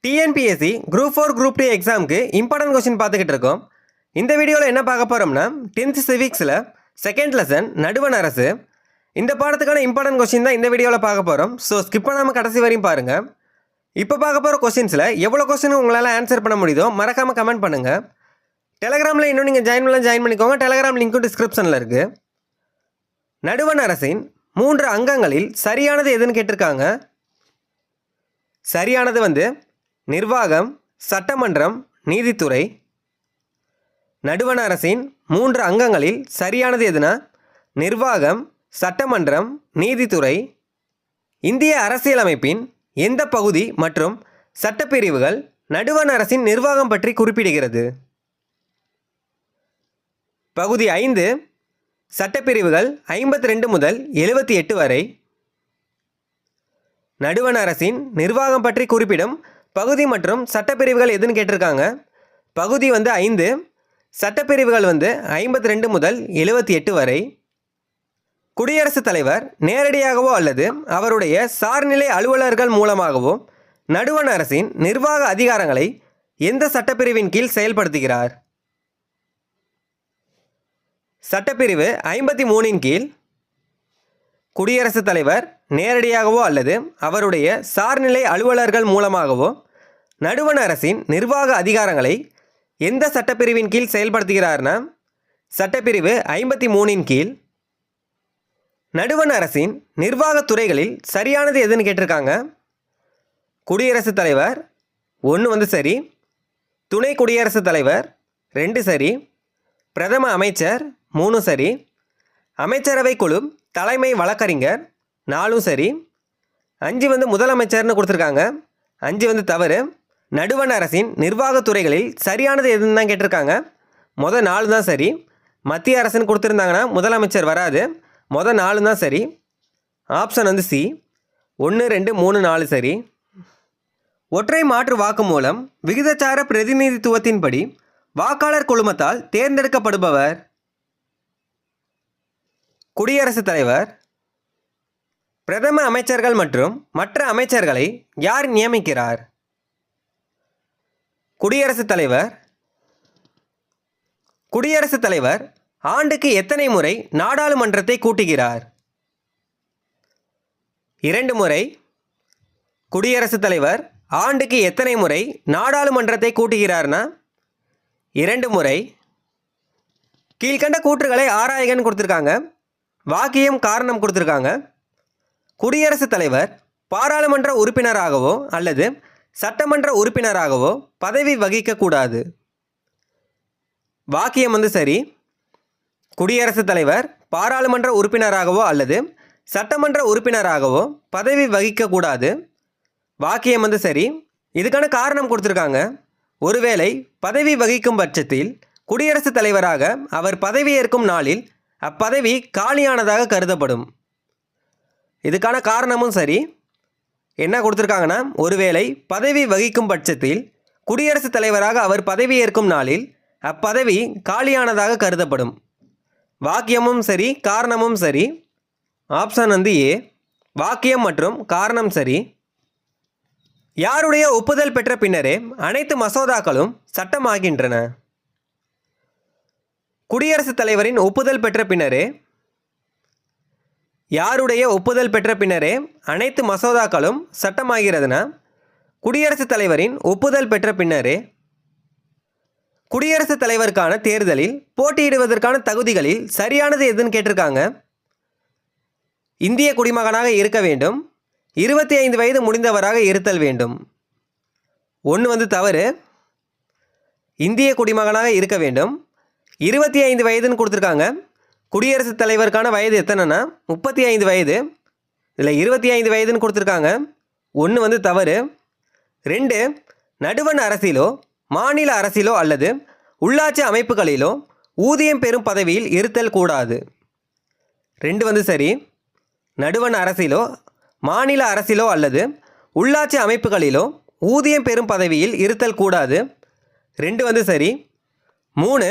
TNPSC group 4 group 2 எக்ஸாமுக்கு important question பார்த்துக்கிட்டு இருக்கோம். இந்த வீடியோவில் என்ன பார்க்க போகிறோம்னா 10th சிவிக்ஸில் செகண்ட் லெசன் நடுவண் அரசு. இந்த பாடத்துக்கான இம்பார்ட்டன்ட் கொஸ்டின் தான் இந்த வீடியோவில் பார்க்க போகிறோம். ஸோ ஸ்கிப் பண்ணாமல் கடைசி வரையும் பாருங்கள். இப்போ பார்க்க போகிற கொஸ்டின்ஸில் எவ்வளோ கொஸ்டின் உங்களால் ஆன்சர் பண்ண முடியுதோ மறக்காமல் கமெண்ட் பண்ணுங்கள். டெலகிராமில் இன்னும் நீங்கள் ஜாயின் பண்ணிக்கோங்க. டெலகிராம் லிங்க்கும் டிஸ்கிரிப்ஷனில் இருக்குது. நடுவண் அரசின் 3 அங்கங்களில் சரியானது எதுன்னு கேட்டிருக்காங்க. சரியானது நிர்வாகம், சட்டமன்றம், நீதித்துறை. நடுவண் அரசின் 3 அங்கங்களில் சரியானது எதுனா நிர்வாகம், சட்டமன்றம், நீதித்துறை. இந்திய அரசியலமைப்பின் எந்த பகுதி மற்றும் சட்டப்பிரிவுகள் நடுவண் அரசின் நிர்வாகம் பற்றி குறிப்பிடுகிறது? பகுதி 5 சட்டப்பிரிவுகள் 52 முதல் 78 வரை. நடுவண் அரசின் நிர்வாகம் பற்றி குறிப்பிடும் பகுதி மற்றும் சட்டப்பிரிவுகள் எதுன்னு கேட்டிருக்காங்க. பகுதி 5, சட்டப்பிரிவுகள் 52 முதல் 78 வரை. குடியரசுத் தலைவர் நேரடியாகவோ அல்லது அவருடைய சார்நிலை அலுவலர்கள் மூலமாகவோ நடுவண் அரசின் நிர்வாக அதிகாரங்களை எந்த சட்டப்பிரிவின் கீழ் செயல்படுத்துகிறார்? சட்டப்பிரிவு 53 கீழ் குடியரசுத் தலைவர் நேரடியாகவோ அல்லது அவருடைய சார்நிலை அலுவலர்கள் மூலமாகவோ நடுவண் அரசின் நிர்வாக அதிகாரங்களை எந்த சட்டப்பிரிவின் கீழ் செயல்படுத்துகிறார்னா சட்டப்பிரிவு 53 கீழ். நடுவண் அரசின் நிர்வாகத் துறைகளில் சரியானது எதுன்னு கேட்டிருக்காங்க. குடியரசுத் தலைவர் 1 சரி, துணை குடியரசுத் தலைவர் 2 சரி, பிரதம அமைச்சர் 3 சரி, அமைச்சரவை குழு தலைமை வழக்கறிஞர் 4 சரி, 5 முதலமைச்சர்னு கொடுத்துருக்காங்க. 5 தவறு. நடுவண் அரசின் நிர்வாகத் துறைகளில் சரியானது எதுன்னு தான் கேட்டிருக்காங்க. 4 தான் சரி. மத்திய அரசுன்னு கொடுத்துருந்தாங்கன்னா முதலமைச்சர் வராது. 4 தான் சரி. ஆப்ஷன் சி 1, 2, 3, 4 சரி. ஒற்றை மாற்று வாக்கு மூலம் விகிதச்சார பிரதிநிதித்துவத்தின்படி வாக்காளர் குழுமத்தால் தேர்ந்தெடுக்கப்படுபவர்? குடியரசுத் தலைவர். பிரதம அமைச்சர்கள் மற்றும் மற்ற அமைச்சர்களை யார் நியமிக்கிறார்? குடியரசுத் தலைவர். குடியரசுத் தலைவர் ஆண்டுக்கு எத்தனை முறை நாடாளுமன்றத்தை கூட்டுகிறார்? 2 முறை. குடியரசுத் தலைவர் ஆண்டுக்கு எத்தனை முறை நாடாளுமன்றத்தை கூட்டுகிறார்னா 2 முறை. கீழ்கண்ட கூற்றுகளை ஆராய்கன்னு கொடுத்துருக்காங்க. வாக்கியம் காரணம் கொடுத்துருக்காங்க. குடியரசுத் தலைவர் பாராளுமன்ற உறுப்பினராகவோ அல்லது சட்டமன்ற உறுப்பினராகவோ பதவி வகிக்கக்கூடாது. வாக்கியம் சரி. குடியரசுத் தலைவர் பாராளுமன்ற உறுப்பினராகவோ அல்லது சட்டமன்ற உறுப்பினராகவோ பதவி வகிக்கக்கூடாது. வாக்கியம் சரி. இதுக்கான காரணம் கொடுத்துருக்காங்க. ஒருவேளை பதவி வகிக்கும் பட்சத்தில் குடியரசுத் தலைவராக அவர் பதவியேற்கும் நாளில் அப்பதவி காலியானதாக கருதப்படும். இதுக்கான காரணமும் சரி. என்ன கொடுத்துருக்காங்கன்னா ஒருவேளை பதவி வகிக்கும் பட்சத்தில் குடியரசுத் தலைவராக அவர் பதவியேற்கும் நாளில் அப்பதவி காலியானதாக கருதப்படும். வாக்கியமும் சரி, காரணமும் சரி. Option A. வாக்கியம் மற்றும் காரணம் சரி. யாருடைய ஒப்புதல் பெற்ற பின்னரே அனைத்து மசோதாக்களும் சட்டமாகின்றன? குடியரசுத் தலைவரின் ஒப்புதல் பெற்ற பின்னரே. யாருடைய ஒப்புதல் பெற்ற பின்னரே அனைத்து மசோதாக்களும் சட்டமாகிறதுனா குடியரசுத் தலைவரின் ஒப்புதல் பெற்ற பின்னரே. குடியரசுத் தலைவருக்கான தேர்தலில் போட்டியிடுவதற்கான தகுதிகளில் சரியானது எதுன்னு கேட்டிருக்காங்க. இந்திய குடிமகனாக இருக்க வேண்டும். 25 வயது முடிந்தவராக இருத்தல் வேண்டும். 1 தவறு. இந்திய குடிமகனாக இருக்க வேண்டும். 25 வயதுன்னு கொடுத்துருக்காங்க. குடியரசுத் தலைவருக்கான வயது எத்தனைனா 35 வயது. இதில் 25 வயதுன்னு கொடுத்துருக்காங்க. 1 தவறு. 2 நடுவண் அரசிலோ மாநில அரசிலோ அல்லது உள்ளாட்சி அமைப்புகளிலோ ஊதியம் பெறும் பதவியில் இருத்தல் கூடாது. 2 சரி. நடுவண் அரசிலோ மாநில அரசிலோ அல்லது உள்ளாட்சி அமைப்புகளிலோ ஊதியம் பெறும் பதவியில் இருத்தல் கூடாது. 2 சரி. 3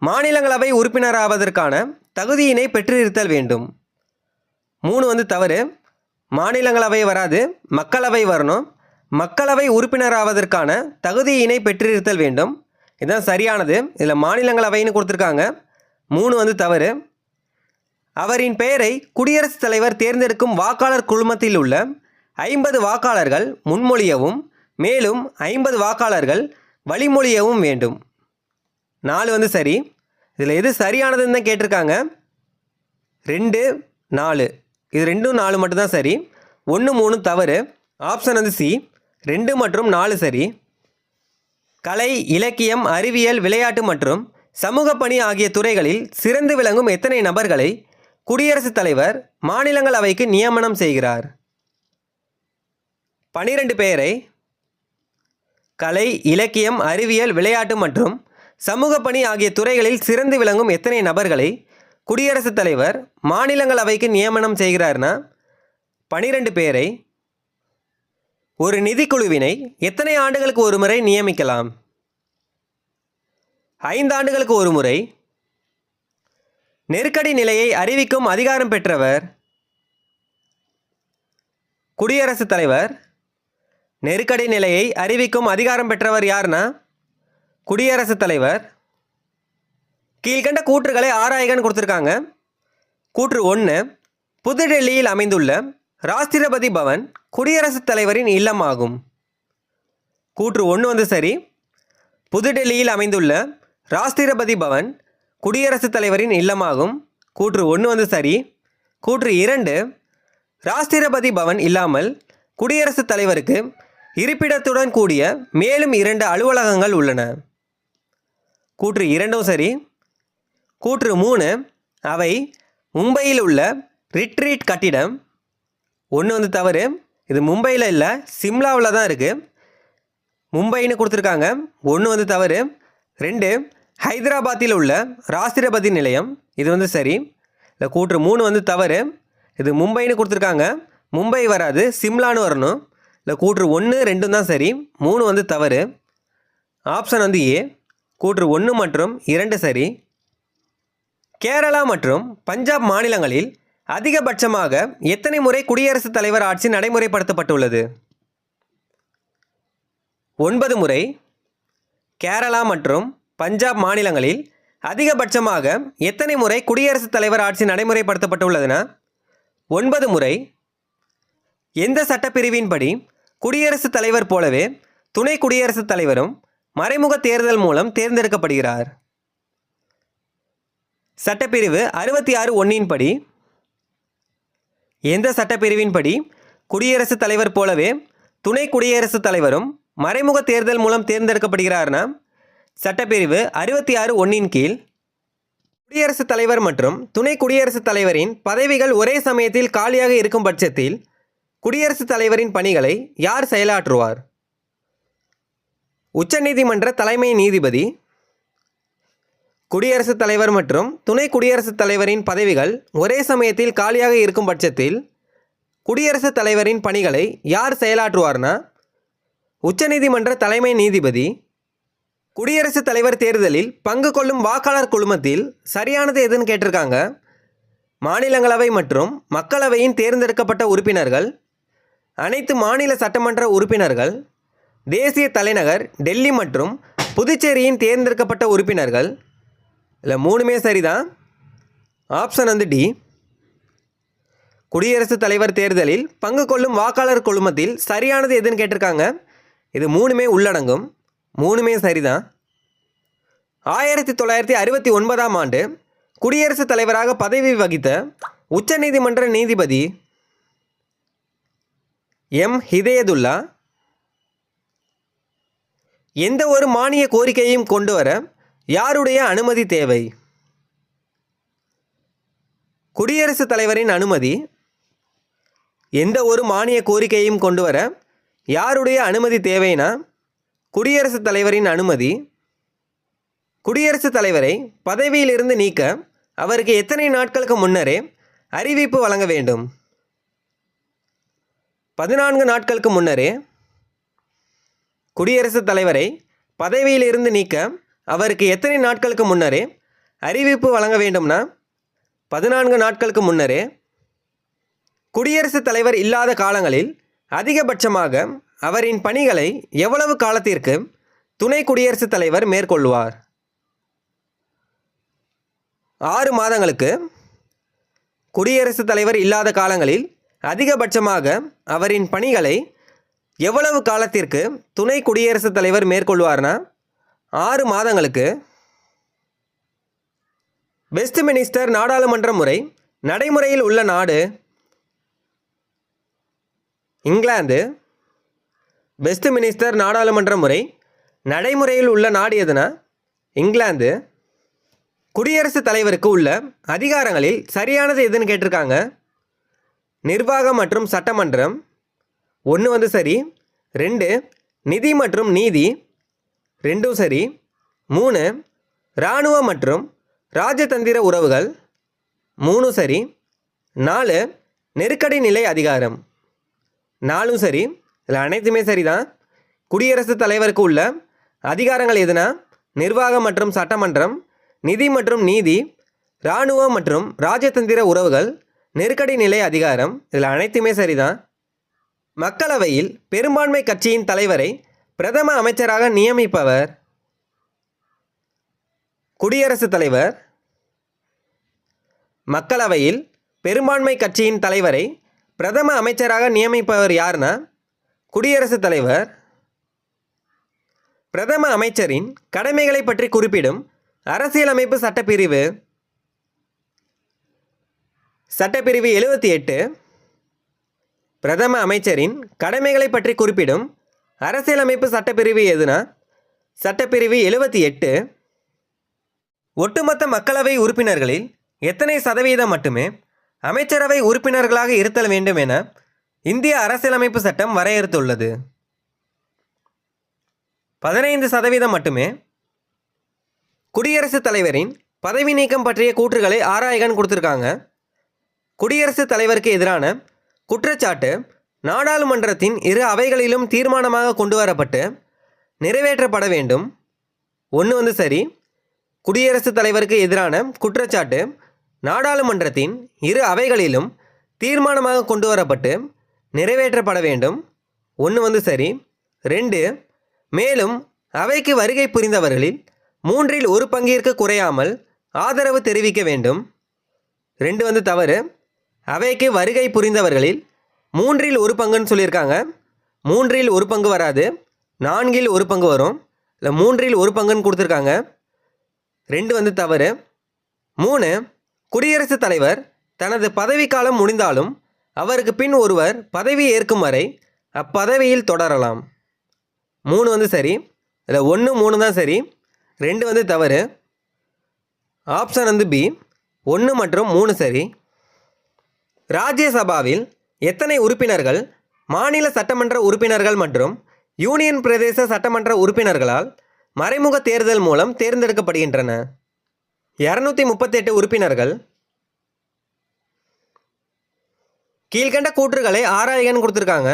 மாநிலங்களவை உறுப்பினராவதற்கான தகுதியினை பெற்றிருத்தல் வேண்டும். 3 தவறு. மாநிலங்களவை வராது, மக்களவை வரணும். மக்களவை உறுப்பினராவதற்கான தகுதியினை பெற்றிருத்தல் வேண்டும். இதுதான் சரியானது. இதில் மாநிலங்களவைன்னு கொடுத்துருக்காங்க. 3 வந்து தவறு. அவரின் பெயரை குடியரசுத் தலைவர் தேர்ந்தெடுக்கும் வாக்காளர் குழுமத்தில் உள்ள 50 வாக்காளர்கள் முன்மொழியவும் மேலும் 50 வாக்காளர்கள் வழிமொழியவும் வேண்டும். 4 வந்து சரி. இதில் எது சரியானதுன்னு தான் கேட்டிருக்காங்க. 2, 4 இது 2, 4 மட்டும்தான் சரி. 1, 3 தவறு. ஆப்ஷன் வந்து சி. 2 மற்றும் 4 சரி. கலை, இலக்கியம், அறிவியல், விளையாட்டு மற்றும் சமூக பணி ஆகிய துறைகளில் சிறந்து விளங்கும் எத்தனை நபர்களை குடியரசுத் தலைவர் மாநிலங்களவைக்கு நியமனம் செய்கிறார்? 12 பேரை. கலை, இலக்கியம், அறிவியல், விளையாட்டு மற்றும் சமூக பணி ஆகிய துறைகளில் சிறந்து விளங்கும் எத்தனை நபர்களை குடியரசுத் தலைவர் மாநிலங்களவைக்கு நியமனம் செய்கிறார்னா 12 பேரை. ஒரு நிதிக்குழுவினை எத்தனை ஆண்டுகளுக்கு ஒரு முறை நியமிக்கலாம்? 5 ஆண்டுகளுக்கு ஒரு முறை. நெருக்கடி நிலையை அறிவிக்கும் அதிகாரம் பெற்றவர் குடியரசுத் தலைவர். நெருக்கடி நிலையை அறிவிக்கும் அதிகாரம் பெற்றவர் யார்னா குடியரசுத் தலைவர். கீழ்கண்ட கூற்றுகளை ஆராய்கன்னு கொடுத்துருக்காங்க. கூற்று 1, புதுடெல்லியில் அமைந்துள்ள ராஷ்டிரபதி பவன் குடியரசுத் தலைவரின் இல்லமாகும். கூற்று 1 வந்து சரி. புதுடெல்லியில் அமைந்துள்ள ராஷ்டிரபதி பவன் குடியரசுத் தலைவரின் இல்லமாகும். கூற்று 1 வந்து சரி. கூற்று 2, ராஷ்டிரபதி பவன் இல்லாமல் குடியரசுத் தலைவருக்கு இருப்பிடத்துடன் கூடிய மேலும் 2 அலுவலகங்கள் உள்ளன. கூற்று 2ம் சரி. கூற்று 3, அவை மும்பையில் உள்ள ரிட்ரீட் கட்டிடம். 1 வந்து தவறு. இது மும்பையில் இல்லை, சிம்லாவில் தான் இருக்குது. மும்பைன்னு கொடுத்துருக்காங்க. 1 வந்து தவறு. 2, ஹைதராபாத்தில் உள்ள ராஷ்டிரபதி நிலையம். இது வந்து சரி. இல்லை கூற்று 3 வந்து தவறு. இது மும்பைன்னு கொடுத்துருக்காங்க. மும்பை வராது, சிம்லான்னு வரணும். இல்லை கூற்று 1, 2 தான் சரி. 3 வந்து தவறு. ஆப்ஷன் வந்து ஏ. கூற்று 1 மற்றும் 2 சரி. கேரளா மற்றும் பஞ்சாப் மாநிலங்களில் அதிகபட்சமாக எத்தனை முறை குடியரசுத் தலைவர் ஆட்சி நடைமுறைப்படுத்தப்பட்டுள்ளது? 9 முறை. கேரளா மற்றும் பஞ்சாப் மாநிலங்களில் அதிகபட்சமாக எத்தனை முறை குடியரசுத் தலைவர் ஆட்சி நடைமுறைப்படுத்தப்பட்டுள்ளதுன்னா 9 முறை. எந்த சட்டப்பிரிவின்படி குடியரசுத் தலைவர் போலவே துணை குடியரசுத் தலைவரும் மறைமுக தேர்தல் மூலம் தேர்ந்தெடுக்கப்படுகிறார்? சட்டப்பிரிவு 66(1) படி. எந்த சட்டப்பிரிவின்படி குடியரசுத் தலைவர் போலவே துணை குடியரசுத் தலைவரும் மறைமுக தேர்தல் மூலம் தேர்ந்தெடுக்கப்படுகிறார்னா சட்டப்பிரிவு 66(1) கீழ். குடியரசுத் தலைவர் மற்றும் துணை குடியரசுத் தலைவரின் பதவிகள் ஒரே சமயத்தில் காலியாக இருக்கும் பட்சத்தில் குடியரசுத் தலைவரின் பணிகளை யார் செயலாற்றுவார்? உச்சநீதிமன்ற தலைமை நீதிபதி. குடியரசுத் தலைவர் மற்றும் துணை குடியரசுத் தலைவரின் பதவிகள் ஒரே சமயத்தில் காலியாக இருக்கும் பட்சத்தில் குடியரசுத் தலைவரின் பணிகளை யார் செயலாற்றுவார்னா உச்சநீதிமன்ற தலைமை நீதிபதி. குடியரசுத் தலைவர் தேர்தலில் பங்கு கொள்ளும் வாக்காளர் குழுமத்தில் சரியானது எதுன்னு கேட்டிருக்காங்க. மாநிலங்களவை மற்றும் மக்களவையின் தேர்ந்தெடுக்கப்பட்ட உறுப்பினர்கள், அனைத்து மாநில சட்டமன்ற உறுப்பினர்கள், தேசிய தலைநகர் டெல்லி மற்றும் புதுச்சேரியின் தேர்ந்தெடுக்கப்பட்ட உறுப்பினர்கள். இல்லை 3மே சரிதான். ஆப்ஷன் வந்து டி. குடியரசுத் தலைவர் தேர்தலில் பங்கு கொள்ளும் வாக்காளர் குழுமத்தில் சரியானது எதுன்னு கேட்டிருக்காங்க. இது 3மே உள்ளடங்கும். 3மே சரிதான். 1969ஆம் ஆண்டு குடியரசுத் தலைவராக பதவி வகித்த உச்சநீதிமன்ற நீதிபதி எம். ஹிதயதுல்லா. எந்த ஒரு மானிய கோரிக்கையையும் கொண்டு வர யாருடைய அனுமதி தேவை? குடியரசுத் தலைவரின் அனுமதி. எந்த ஒரு மானிய கோரிக்கையையும் கொண்டு வர யாருடைய அனுமதி தேவைனா குடியரசுத் தலைவரின் அனுமதி. குடியரசுத் தலைவரை பதவியிலிருந்து நீக்க அவருக்கு எத்தனை நாட்களுக்கு முன்னரே அறிவிப்பு வழங்க வேண்டும்? 14 நாட்களுக்கு முன்னரே. குடியரசுத் தலைவரை பதவியிலிருந்து நீக்க அவருக்கு எத்தனை நாட்களுக்கு முன்னரே அறிவிப்பு வழங்க வேண்டும்னா 14 நாட்களுக்கு முன்னரே. குடியரசுத் தலைவர் இல்லாத காலங்களில் அதிகபட்சமாக அவரின் பணிகளை எவ்வளவு காலத்திற்கு துணை குடியரசுத் தலைவர் மேற்கொள்வார்? 6 மாதங்களுக்கு. குடியரசுத் தலைவர் இல்லாத காலங்களில் அதிகபட்சமாக அவரின் பணிகளை எவ்வளவு காலத்திற்கு துணை குடியரசுத் தலைவர் மேற்கொள்வார்னா 6 மாதங்களுக்கு. வெஸ்ட்மினிஸ்டர் நாடாளுமன்ற முறை நடைமுறையில் உள்ள நாடு? இங்கிலாந்து. வெஸ்ட்மினிஸ்டர் நாடாளுமன்ற முறை நடைமுறையில் உள்ள நாடு எதுனா இங்கிலாந்து. குடியரசுத் தலைவருக்கு உள்ள அதிகாரங்களில் சரியானது எதுன்னு கேட்டிருக்காங்க. நிர்வாகம் மற்றும் சட்டமன்றம் 1 சரி. 2 நிதி மற்றும் நீதி 2 சரி. 3 இராணுவ மற்றும் ராஜதந்திர உறவுகள் 3 சரி. 4 நெருக்கடி நிலை அதிகாரம் 4 சரி. இதில் அனைத்துமே சரிதான். குடியரசுத் தலைவருக்கு உள்ள அதிகாரங்கள் எதுனா நிர்வாகம் மற்றும் சட்டமன்றம், நிதி மற்றும் நீதி, இராணுவம் மற்றும் ராஜதந்திர உறவுகள், நெருக்கடி நிலை அதிகாரம். இதில் அனைத்துமே சரிதான். மக்களவையில் பெரும்பான்மை கட்சியின் தலைவரை பிரதம அமைச்சராக நியமிப்பவர்? குடியரசுத் தலைவர். மக்களவையில் பெரும்பான்மை கட்சியின் தலைவரை பிரதம அமைச்சராக நியமிப்பவர் யாருன்னா குடியரசுத் தலைவர். பிரதம அமைச்சரின் கடமைகளை பற்றி குறிப்பிடும் அரசியலமைப்பு சட்டப்பிரிவு? சட்டப்பிரிவு 78. பிரதம அமைச்சரின் கடமைகளை பற்றி குறிப்பிடும் அரசியலமைப்பு சட்டப்பிரிவு எதுனா சட்டப்பிரிவு 78. ஒட்டுமொத்த மக்களவை உறுப்பினர்களில் எத்தனை சதவீதம் மட்டுமே அமைச்சரவை உறுப்பினர்களாக இருத்தல் வேண்டும் என இந்திய அரசியலமைப்பு சட்டம் வரையறுத்துள்ளது? 15% மட்டுமே. குடியரசுத் தலைவரின் பதவி நீக்கம் பற்றிய கூற்றுகளை ஆராய்கன்னு கொடுத்துருக்காங்க. குடியரசுத் தலைவருக்கு எதிரான குற்றச்சாட்டு நாடாளுமன்றத்தின் இரு அவைகளிலும் தீர்மானமாக கொண்டு வரப்பட்டு நிறைவேற்றப்பட வேண்டும். 1 சரி. குடியரசுத் தலைவருக்கு எதிரான குற்றச்சாட்டு நாடாளுமன்றத்தின் இரு அவைகளிலும் தீர்மானமாக கொண்டு வரப்பட்டு நிறைவேற்றப்பட வேண்டும். 1 சரி. 2 மேலும் அவைக்கு வருகை புரிந்தவர்களில் 1/3 பங்கிற்கு குறையாமல் ஆதரவு தெரிவிக்க வேண்டும். 2 தவறு. அவைக்கு வருகை புரிந்தவர்களில் 1/3 பங்குன்னு சொல்லியிருக்காங்க. 1/3 பங்கு வராது, 4/1 பங்கு வரும். இல்லை 1/3 பங்குன்னு கொடுத்துருக்காங்க. 2 தவறு. 3 குடியரசுத் தலைவர் தனது பதவிக்காலம் முடிந்தாலும் அவருக்கு பின் ஒருவர் பதவி ஏற்கும் வரை அப்பதவியில் தொடரலாம். 3 சரி. இதில் 1, 3 தான் சரி. 2 தவறு. ஆப்ஷன் பி 1 மற்றும் 3 சரி. ராஜ்யசபாவில் எத்தனை உறுப்பினர்கள் மாநில சட்டமன்ற உறுப்பினர்கள் மற்றும் யூனியன் பிரதேச சட்டமன்ற உறுப்பினர்களால் மறைமுக தேர்தல் மூலம் தேர்ந்தெடுக்கப்படுகின்றன? 238 உறுப்பினர்கள். கீழ்கண்ட கூற்றுகளை ஆராய்கன்னு கொடுத்துருக்காங்க.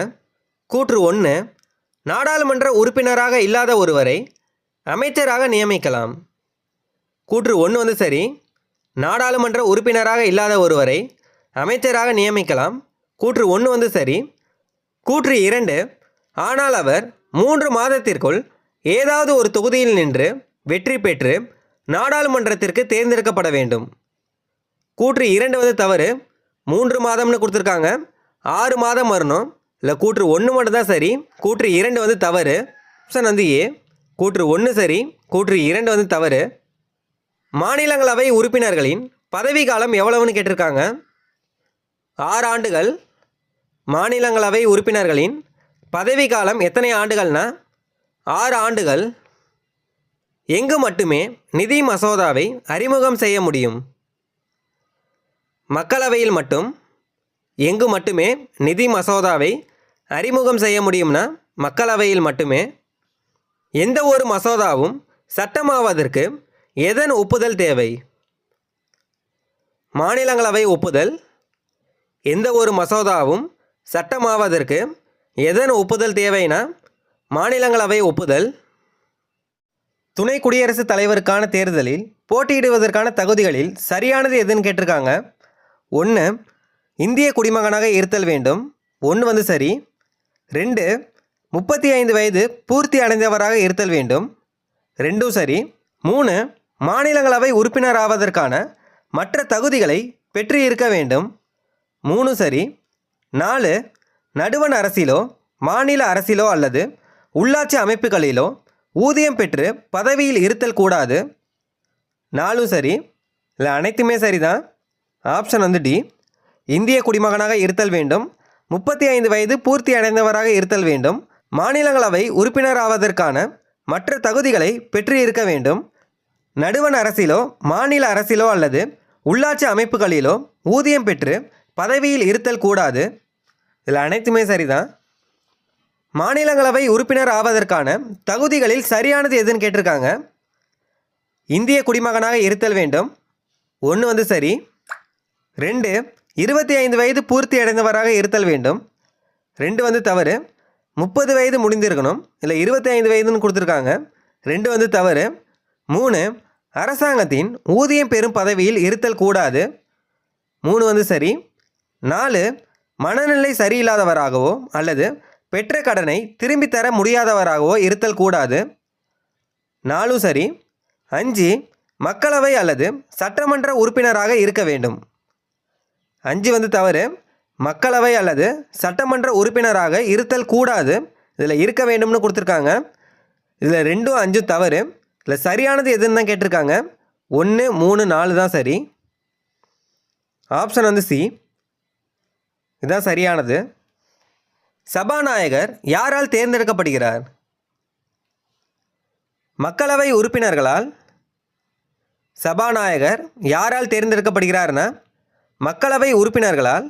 கூற்று 1 நாடாளுமன்ற உறுப்பினராக இல்லாத ஒருவரை அமைச்சராக நியமிக்கலாம். கூற்று 1 சரி. நாடாளுமன்ற உறுப்பினராக இல்லாத ஒருவரை அமைச்சராக நியமிக்கலாம். கூற்று 1 சரி. கூற்று 2 ஆனால் அவர் 3 மாதத்திற்குள் ஏதாவது ஒரு தொகுதியில் நின்று வெற்றி பெற்று நாடாளுமன்றத்திற்கு தேர்ந்தெடுக்கப்பட வேண்டும். கூற்று 2 தவறு. 3 மாதம்னு கொடுத்துருக்காங்க, 6 மாதம் வரணும். இல்லை கூற்று 1 மட்டும் தான் சரி. கூற்று 2 தவறு. Option A. கூற்று 1 சரி, கூற்று 2 தவறு. மாநிலங்களவை உறுப்பினர்களின் பதவி காலம் எவ்வளவுன்னு கேட்டிருக்காங்க. 6 ஆண்டுகள். மாநிலங்களவை உறுப்பினர்களின் பதவி காலம் எத்தனை ஆண்டுகள்னா 6 ஆண்டுகள். எங்கு மட்டுமே நிதி மசோதாவை அறிமுகம் செய்ய முடியும்? மக்களவையில் மட்டும். எங்கு மட்டுமே நிதி மசோதாவை அறிமுகம் செய்ய முடியும்னா மக்களவையில் மட்டுமே. எந்த ஒரு மசோதாவும் சட்டமாவதற்கு எதன் ஒப்புதல் தேவை? மாநிலங்களவை ஒப்புதல். எந்த ஒரு மசோதாவும் சட்டமாவதற்கு எதன் ஒப்புதல் தேவைனா மாநிலங்களவை ஒப்புதல். துணை குடியரசுத் தலைவருக்கான தேர்தலில் போட்டியிடுவதற்கான தகுதிகளில் சரியானது எதுன்னு கேட்டிருக்காங்க. 1 இந்திய குடிமகனாக இருத்தல் வேண்டும். 1 சரி. 2 35 வயது பூர்த்தி அடைந்தவராக இருத்தல் வேண்டும். 2 சரி. 3 மாநிலங்களவை உறுப்பினர் ஆவதற்கான மற்ற தகுதிகளை பெற்று இருக்க வேண்டும். 3 சரி. 4 நடுவண் அரசிலோ மாநில அரசிலோ அல்லது உள்ளாட்சி அமைப்புகளிலோ ஊதியம் பெற்று பதவியில் இருத்தல் கூடாது. 4 சரி. இல்லை அனைத்துமே சரிதான். Option D. இந்திய குடிமகனாக இருத்தல் வேண்டும். 35 வயது பூர்த்தி அடைந்தவராக இருத்தல் வேண்டும். மாநிலங்களவை உறுப்பினர் ஆவதற்கான மற்ற தகுதிகளை பெற்று இருக்க வேண்டும். நடுவண் அரசிலோ மாநில அரசிலோ அல்லது உள்ளாட்சி அமைப்புகளிலோ ஊதியம் பெற்று பதவியில் இருத்தல் கூடாது. இதில் அனைத்துமே சரிதான். மாநிலங்களவை உறுப்பினர் ஆவதற்கான தகுதிகளில் சரியானது எதுன்னு கேட்டிருக்காங்க. இந்திய குடிமகனாக இருத்தல் வேண்டும். 1 சரி. 2 25 வயது பூர்த்தி அடைந்தவராக இருத்தல் வேண்டும். 2 தவறு. 30 வயது முடிந்திருக்கணும். இல்லை 25 வயதுன்னு கொடுத்துருக்காங்க. 2 தவறு. 3 அரசாங்கத்தின் ஊதியம் பெறும் பதவியில் இருத்தல் கூடாது. 3 சரி. 4 மனநிலை சரியில்லாதவராகவோ அல்லது பெற்ற கடனை திரும்பி தர முடியாதவராகவோ இருத்தல் கூடாது. 4 சரி. 5 மக்களவை அல்லது சட்டமன்ற உறுப்பினராக இருக்க வேண்டும். 5 தவறு. மக்களவை அல்லது சட்டமன்ற உறுப்பினராக இருத்தல் கூடாது. இதில் இருக்க வேண்டும்னு கொடுத்துருக்காங்க. இதில் 2, 5 தவறு. இதில் சரியானது எதுன்னு தான் கேட்டிருக்காங்க. 1, 3, 4 தான் சரி. Option C. இதுதான் சரியானது. சபாநாயகர் யாரால் தேர்ந்தெடுக்கப்படுகிறார்? மக்களவை உறுப்பினர்களால். சபாநாயகர் யாரால் தேர்ந்தெடுக்கப்படுகிறார்னா மக்களவை உறுப்பினர்களால்.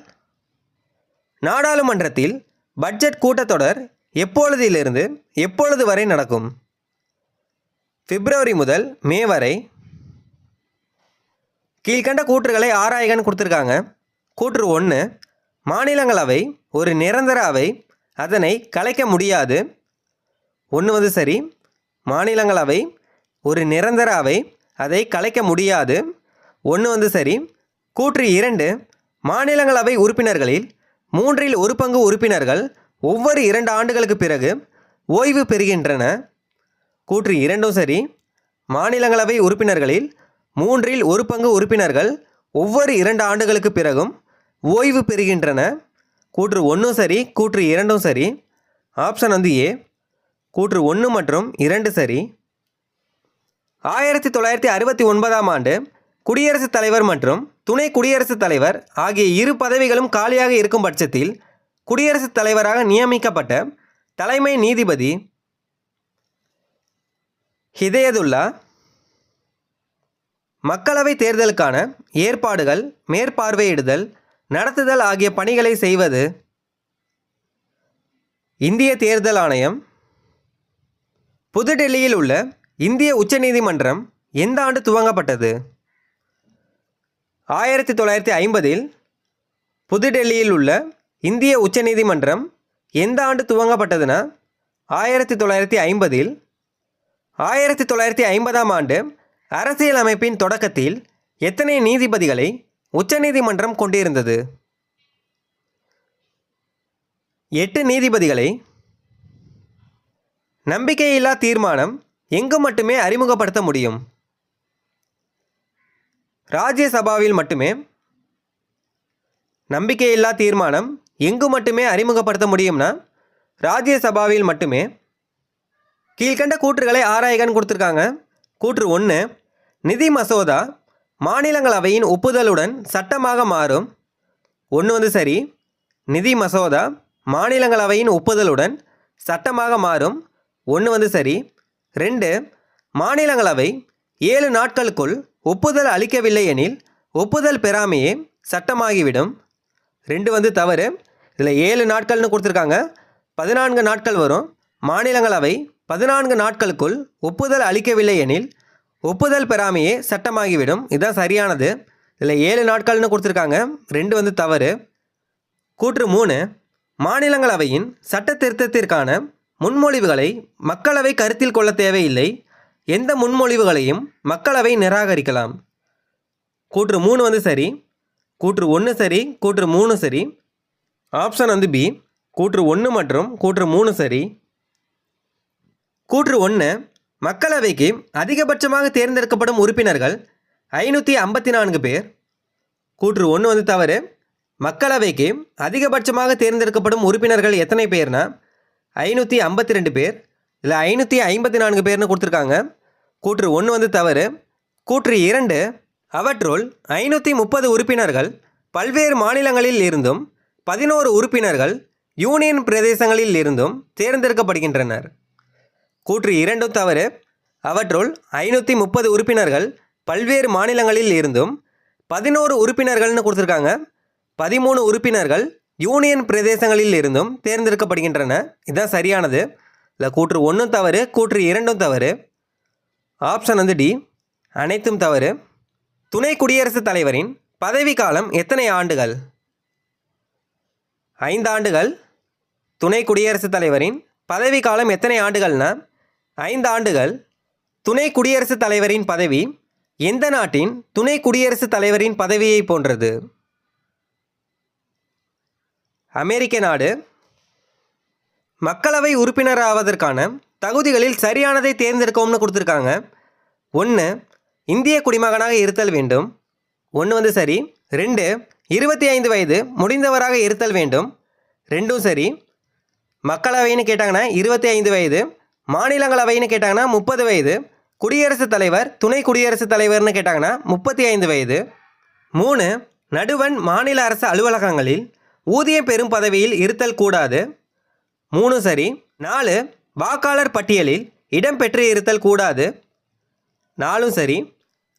நாடாளுமன்றத்தில் பட்ஜெட் கூட்டத்தொடர் எப்பொழுதிலிருந்து எப்பொழுது வரை நடக்கும்? பிப்ரவரி முதல் மே வரை. கீழ்கண்ட கூற்றுகளை ஆராய்கன்னு கொடுத்துருக்காங்க. கூற்று 1 மாநிலங்களவை ஒரு நிரந்தர அவை, அதனை கலைக்க முடியாது. 1 சரி. மாநிலங்களவை ஒரு நிரந்தர அவை, அதை கலைக்க முடியாது. 1 சரி. கூற்று 2 மாநிலங்களவை உறுப்பினர்களில் 1/3 பங்கு உறுப்பினர்கள் ஒவ்வொரு 2 ஆண்டுகளுக்கு பிறகு ஓய்வு பெறுகின்றன. கூற்று 2 சரி. மாநிலங்களவை உறுப்பினர்களில் 1/3 பங்கு உறுப்பினர்கள் ஒவ்வொரு 2 ஆண்டுகளுக்கு பிறகும் ஓய்வு பெறுகின்றன. கூற்று 1 சரி. கூற்று 2 சரி. Option A. கூற்று 1 மற்றும் 2 சரி. 1969ஆம் ஆண்டு குடியரசுத் தலைவர் மற்றும் துணை குடியரசுத் தலைவர் ஆகிய 2 பதவிகளும் காலியாக இருக்கும் பட்சத்தில் குடியரசுத் தலைவராக நியமிக்கப்பட்ட தலைமை நீதிபதி ஹிதயதுல்லா மக்களவை தேர்தலுக்கான ஏற்பாடுகள், மேற்பார்வையிடுதல், நடத்துதல் ஆகிய பணிகளை செய்வது இந்திய தேர்தல் ஆணையம். புதுடெல்லியில் உள்ள இந்திய உச்சநீதிமன்றம் எந்த ஆண்டு துவங்கப்பட்டது? 1950இல் புதுடெல்லியில் உள்ள இந்திய உச்சநீதிமன்றம் எந்த ஆண்டு துவங்கப்பட்டதுன்னா 1950இல். 1950ஆம் ஆண்டு அரசியலமைப்பின் தொடக்கத்தில் எத்தனை நீதிபதிகளை உச்சநீதிமன்றம் கொண்டிருந்தது? 8 நீதிபதிகளை. நம்பிக்கையில்லா தீர்மானம் எங்கு மட்டுமே அறிமுகப்படுத்த முடியும்? ராஜ்யசபாவில் மட்டுமே. நம்பிக்கையில்லா தீர்மானம் எங்கு மட்டுமே அறிமுகப்படுத்த முடியும்னா ராஜ்யசபாவில் மட்டுமே. கீழ்கண்ட கூற்றுகளை ஆராய்கன்னு கொடுத்துருக்காங்க. கூற்று 1 நிதி மசோதா மாநிலங்களவையின் ஒப்புதலுடன் சட்டமாக மாறும். 1 சரி. நிதி மசோதா மாநிலங்களவையின் ஒப்புதலுடன் சட்டமாக மாறும். 1 சரி. 2 மாநிலங்களவை 7 நாட்களுக்குள் ஒப்புதல் அளிக்கவில்லை எனில் ஒப்புதல் பெறாமையே சட்டமாகிவிடும். 2 தவறு. இதில் 7 நாட்கள்னு கொடுத்துருக்காங்க. 14 நாட்கள் வரும். மாநிலங்களவை 14 நாட்களுக்குள் ஒப்புதல் அளிக்கவில்லை எனில் ஒப்புதல் பெறாமையே சட்டமாகிவிடும். இதுதான் சரியானது. இதில் 7 நாட்கள்னு கொடுத்துருக்காங்க. 2 தவறு. கூற்று 3 மாநிலங்களவையின் சட்ட திருத்தத்திற்கான முன்மொழிவுகளை மக்களவை கருத்தில் கொள்ள தேவையில்லை. எந்த முன்மொழிவுகளையும் மக்களவை நிராகரிக்கலாம். கூற்று 3 சரி. கூற்று 1 சரி. கூற்று 3 சரி. Option B. கூற்று 1 மற்றும் கூற்று 3 சரி. கூற்று 1, மக்களவைக்கு அதிகபட்சமாக தேர்ந்தெடுக்கப்படும் உறுப்பினர்கள் 554 பேர். கூற்று 1 வந்து தவறு. மக்களவைக்கு அதிகபட்சமாக தேர்ந்தெடுக்கப்படும் உறுப்பினர்கள் எத்தனை பேர்னா 552 பேர். இல்லை 554 பேர்னு கொடுத்துருக்காங்க. கூற்று 1 வந்து தவறு. கூற்று 2, அவற்றுள் 530 உறுப்பினர்கள் பல்வேறு மாநிலங்களில் இருந்தும் 11 உறுப்பினர்கள் யூனியன் பிரதேசங்களில் இருந்தும் தேர்ந்தெடுக்கப்படுகின்றனர். கூற்று 2 தவறு. அவற்றுள் 530 உறுப்பினர்கள் பல்வேறு மாநிலங்களில் இருந்தும் 11 உறுப்பினர்கள்னு கொடுத்துருக்காங்க. 13 உறுப்பினர்கள் யூனியன் பிரதேசங்களில் இருந்தும் தேர்ந்தெடுக்கப்படுகின்றன. இதுதான் சரியானது. இல்லை கூற்று 1 தவறு, கூற்று 2 தவறு. ஆப்ஷன் வந்து டி, அனைத்தும் தவறு. துணை குடியரசுத் தலைவரின் பதவிக்காலம் எத்தனை ஆண்டுகள்? 5 ஆண்டுகள். துணை குடியரசுத் தலைவரின் பதவிக்காலம் எத்தனை ஆண்டுகள்னா 5 ஆண்டுகள். துணை குடியரசுத் தலைவரின் பதவி எந்த நாட்டின் துணை குடியரசுத் தலைவரின் பதவியை போன்றது? அமெரிக்க நாடு. மக்களவை உறுப்பினராவதற்கான தகுதிகளில் சரியானதை தேர்ந்தெடுக்கவும்னு கொடுத்துருக்காங்க. 1, இந்திய குடிமகனாக இருத்தல் வேண்டும். 1 வந்து சரி. 2, 25 வயது முடிந்தவராக இருத்தல் வேண்டும். 2ம் சரி. மக்களவைன்னு கேட்டாங்கன்னா 25 வயது, மாநிலங்களவைன்னு கேட்டாங்கன்னா 30 வயது, குடியரசுத் தலைவர் துணை குடியரசுத் தலைவர்னு கேட்டாங்கன்னா 35 வயது. 3, நடுவண் மாநில அரசு அலுவலகங்களில் ஊதியம் பெறும் பதவியில் இருத்தல் கூடாது. 3 சரி. 4, வாக்காளர் பட்டியலில் இடம்பெற்று இருத்தல் கூடாது. 4ம் சரி.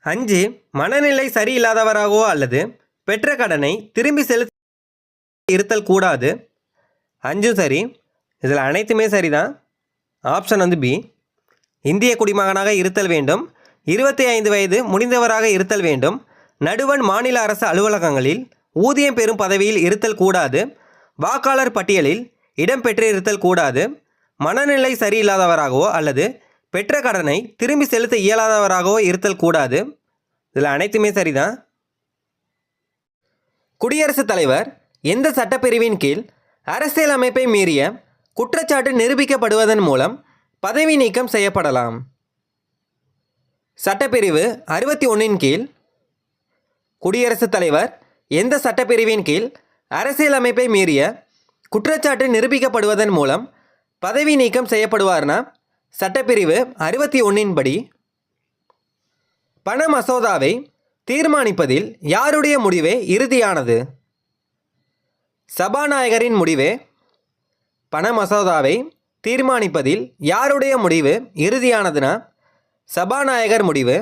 5, மனநிலை சரியில்லாதவராகவோ அல்லது பெற்ற கடனை திரும்பி செலுத்த இருத்தல் கூடாது. 5ம் சரி. இதில் அனைத்துமே சரிதான். ஆப்ஷன் வந்து பி, இந்திய குடிமகனாக இருத்தல் வேண்டும், 25 வயது முடிந்தவராக இருத்தல் வேண்டும், நடுவண் மாநில அரசு அலுவலகங்களில் ஊதியம் பெறும் பதவியில் இருத்தல் கூடாது, வாக்காளர் பட்டியலில் இடம்பெற்று இருத்தல் கூடாது, மனநிலை சரியில்லாதவராகவோ அல்லது பெற்ற கடனை திரும்பி செலுத்த இயலாதவராகவோ இருத்தல் கூடாது. இதில் அனைத்துமே சரிதான். குடியரசுத் தலைவர் எந்த சட்டப்பிரிவின் கீழ் அரசியல் அமைப்பை மீறிய குற்றச்சாட்டு நிரூபிக்கப்படுவதன் மூலம் பதவி நீக்கம் செய்யப்படலாம்? சட்டப்பிரிவு 61 கீழ். குடியரசுத் தலைவர் எந்த சட்டப்பிரிவின் கீழ் அரசியல் அமைப்பை மீறிய குற்றச்சாட்டு நிரூபிக்கப்படுவதன் மூலம் பதவி நீக்கம் செய்யப்படுவார்னா சட்டப்பிரிவு 61 படி. பண மசோதாவை தீர்மானிப்பதில் யாருடைய முடிவே இறுதியானது? சபாநாயகரின் முடிவே. பண மசோதாவை தீர்மானிப்பதில் யாருடைய முடிவு இறுதியானதுன்னா சபாநாயகர் முடிவு.